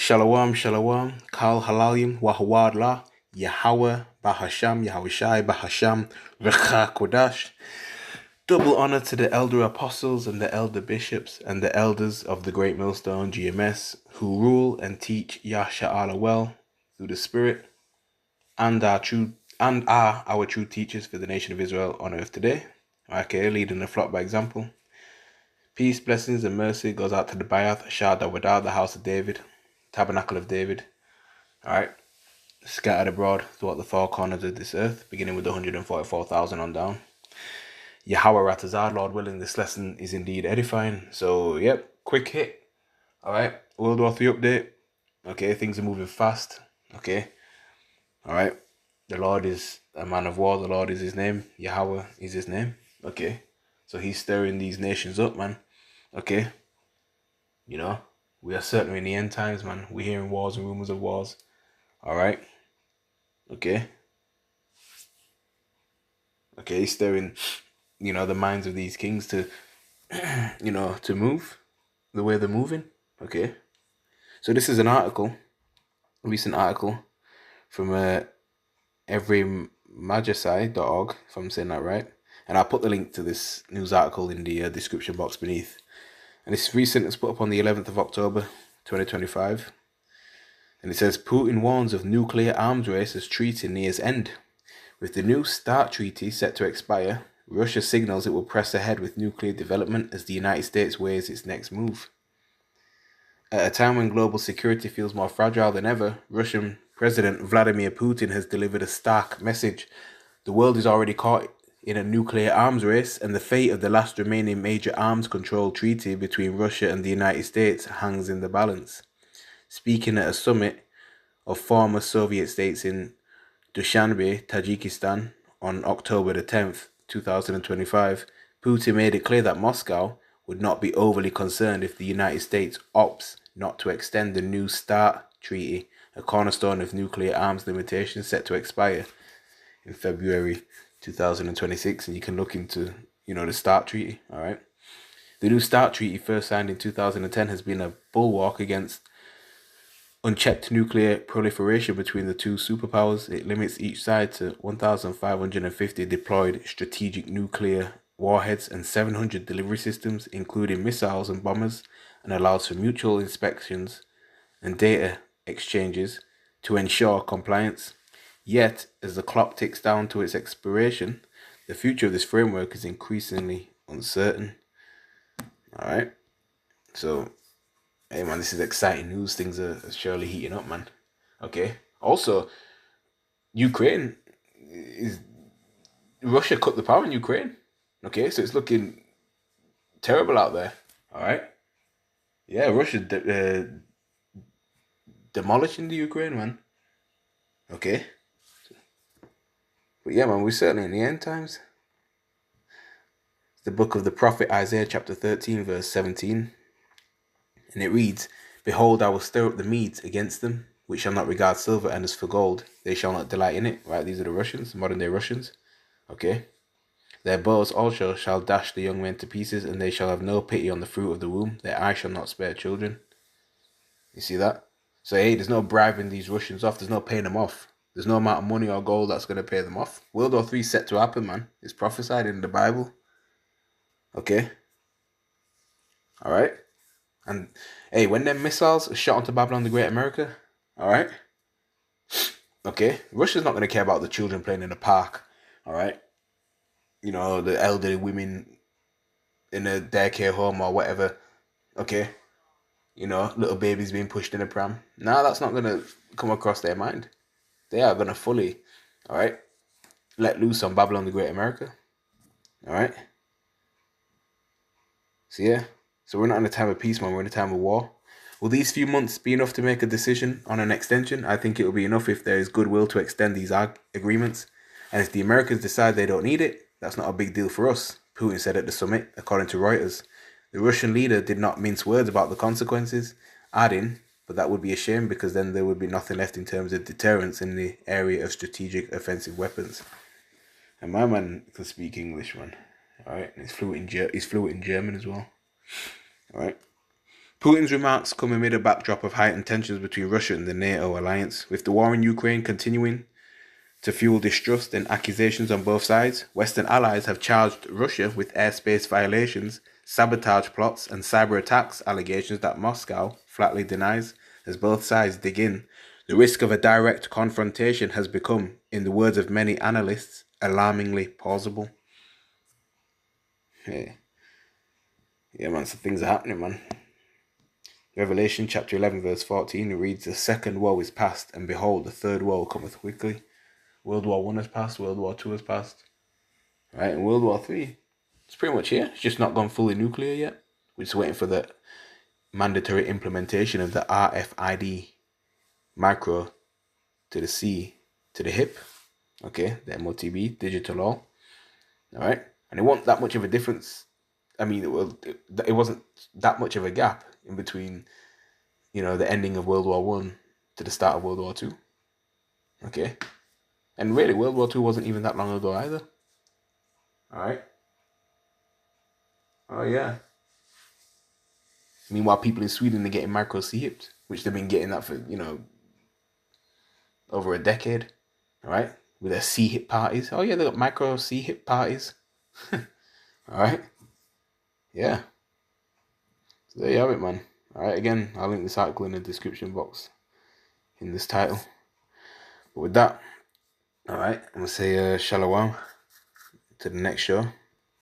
Shalom, shalom, Kal Halalim, Wahawad La, Yahweh, Bahasham, Yahushai, Bahasham, Recha Kodash. Double honor to the elder apostles and the elder bishops and the elders of the Great Millstone GMS who rule and teach Yahsha'Allah well through the Spirit and are our true teachers for the nation of Israel on earth today. Okay, leading the flock by example. Peace, blessings, and mercy goes out to the Bayath, Shada Wadah, the house of David, tabernacle of David. Alright, scattered abroad throughout the four corners of this earth, beginning with the 144,000 on down. Yahweh Ratazar, Lord willing, this lesson is indeed edifying. So, yep, quick hit. Alright, World War III update. Okay, things are moving fast. Okay, alright. The Lord is a man of war, the Lord is his name. Yahweh is his name. Okay, so he's stirring these nations up, man. Okay, you know, we are certainly in the end times, man. We're hearing wars and rumors of wars. Alright, okay. Okay, he's stirring, the minds of these kings to, to move the way they're moving. Okay, so this is an article, a recent article from everymagi.org, if I'm saying that right. And I'll put the link to this news article in the description box beneath. And it's recent, it's put up on the 11th of October, 2025. And it says, Putin warns of nuclear arms race as treaty nears end. With the new START treaty set to expire, Russia signals it will press ahead with nuclear development as the United States weighs its next move. At a time when global security feels more fragile than ever, Russian President Vladimir Putin has delivered a stark message. The world is already caught in a nuclear arms race, and the fate of the last remaining major arms control treaty between Russia and the United States hangs in the balance. Speaking at a summit of former Soviet states in Dushanbe, Tajikistan, on October the 10th, 2025, Putin made it clear that Moscow would not be overly concerned if the United States opts not to extend the new START treaty, a cornerstone of nuclear arms limitations set to expire in February 2026, and you can look into, the START treaty, all right? The new START treaty, first signed in 2010, has been a bulwark against unchecked nuclear proliferation between the two superpowers. It limits each side to 1,550 deployed strategic nuclear warheads and 700 delivery systems, including missiles and bombers, and allows for mutual inspections and data exchanges to ensure compliance. Yet, as the clock ticks down to its expiration, the future of this framework is increasingly uncertain. Alright, so hey man, this is exciting news. Things are surely heating up, man. Okay. Also, Ukraine is Russia cut the power in Ukraine. Okay, so it's looking terrible out there. All right. Yeah, Russia demolishing the Ukraine, man. Okay. But yeah, man, we're certainly in the end times. It's the book of the prophet Isaiah, chapter 13, verse 17. And it reads, Behold, I will stir up the Medes against them, which shall not regard silver, and as for gold, they shall not delight in it. Right, these are the Russians, modern day Russians. Okay. Their bows also shall dash the young men to pieces, and they shall have no pity on the fruit of the womb. Their eye shall not spare children. You see that? So hey, there's no bribing these Russians off. There's no paying them off. There's no amount of money or gold that's going to pay them off. World War III set to happen, man. It's prophesied in the Bible. Okay. All right. And hey, when them missiles are shot onto Babylon the Great America, all right. Okay, Russia's not going to care about the children playing in the park, all right. The elderly women in a daycare home or whatever. Okay, little babies being pushed in a pram. Nah, that's not going to come across their mind. They are going to fully, all right, let loose on Babylon the Great America. All right. So yeah, so we're not in a time of peace, man. We're in a time of war. Will these few months be enough to make a decision on an extension? I think it will be enough if there is goodwill to extend these agreements. And if the Americans decide they don't need it, that's not a big deal for us, Putin said at the summit, according to Reuters. The Russian leader did not mince words about the consequences, adding, but that would be a shame because then there would be nothing left in terms of deterrence in the area of strategic offensive weapons. And my man can speak English, man. Alright, and he's fluent in German as well. Alright. Putin's remarks come amid a backdrop of heightened tensions between Russia and the NATO alliance, with the war in Ukraine continuing to fuel distrust and accusations on both sides. Western allies have charged Russia with airspace violations, sabotage plots, and cyber attacks, allegations that Moscow flatly denies. As both sides dig in, the risk of a direct confrontation has become, in the words of many analysts, alarmingly plausible. Yeah, man, so things are happening, man. Revelation chapter 11 verse 14, it reads, "The second woe is past, and behold, the third woe cometh quickly." World War One has passed, World War Two has passed, right? And World War Three, it's pretty much here. It's just not gone fully nuclear yet. We're just waiting for the mandatory implementation of the RFID micro to the C to the hip. Okay, the MOTB, digital law. All right, and it wasn't that much of a difference. I mean, it wasn't that much of a gap in between, the ending of World War One to the start of World War Two. Okay, and really, World War Two wasn't even that long ago either. All right. Oh yeah. Meanwhile, people in Sweden are getting micro C-hipped, which they've been getting that for over a decade. All right, with their C-hip parties. Oh yeah, they got micro C-hip parties. All right. Yeah. So there you have it, man. All right. Again, I'll link this article in the description box in this title. But with that, all right, I'm gonna say shalom to the next show.